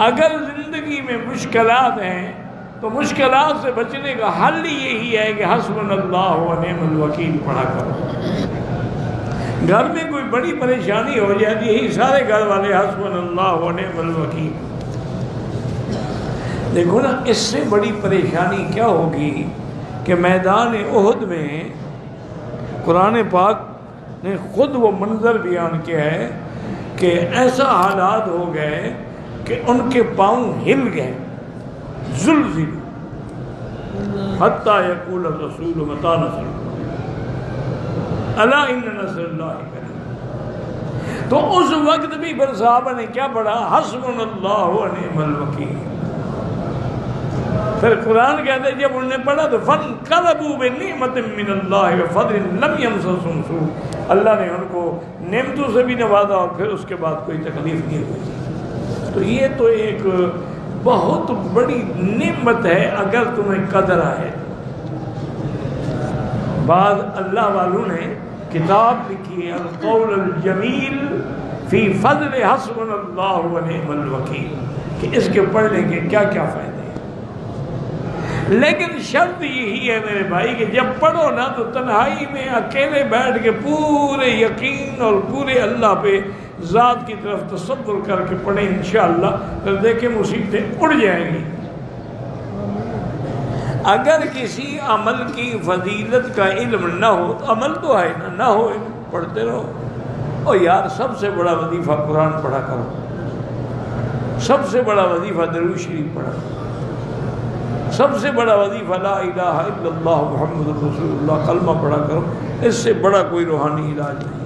اگر زندگی میں مشکلات ہیں تو مشکلات سے بچنے کا حل یہی ہے کہ حسبنا اللہ و نعم الوکیل پڑھا کرو۔ گھر میں کوئی بڑی پریشانی ہو جاتی ہے، یہی سارے گھر والے حسبنا اللہ و نعم الوکیل۔ دیکھو نا، اس سے بڑی پریشانی کیا ہوگی کہ میدان احد میں قرآن پاک نے خود وہ منظر بیان کیا ہے کہ ایسا حالات ہو گئے کہ ان کے پاؤں ہل گئے، زلزل حتی یقول الرسول متی نصر اللہ الا ان نصر اللہ قریب۔ تو اس وقت بھی پھر صحابہ نے کیا پڑھا؟ حسبنا اللہ و نعم الوکیل۔ پھر قرآن کہتے ہیں جب انہوں نے پڑھا تو فانقلبوا بنعمت من اللہ وفضل لم یمسسہم سوء، اللہ نے ان کو نعمتوں سے بھی نوازا اور پھر اس کے بعد کوئی تکلیف نہیں ہوئی۔ تو یہ تو ایک بہت بڑی نعمت ہے اگر تمہیں قدر آئے۔ بعض اللہ والوں نے کتاب لکھی ہے القول الجمیل فی فضل حسبنا اللہ و نعم الوکیل، کہ اس کے پڑھنے کے کیا کیا فائدے ہیں۔ لیکن شرط یہی ہے میرے بھائی کہ جب پڑھو نا تو تنہائی میں اکیلے بیٹھ کے پورے یقین اور پورے اللہ پہ ذات کی طرف تصور کر کے پڑھیں، انشاءاللہ پھر دیکھیں مصیبتیں اڑ جائیں گی۔ اگر کسی عمل کی فضیلت کا علم نہ ہو تو عمل تو ہے نہ ہو، پڑھتے رہو۔ اور یار سب سے بڑا وظیفہ قرآن پڑھا کرو، سب سے بڑا وظیفہ درود شریف پڑھا کرو، سب سے بڑا وظیفہ لا الہ الا اللہ محمد رسول اللہ کلمہ پڑھا کرو، اس سے بڑا کوئی روحانی علاج نہیں۔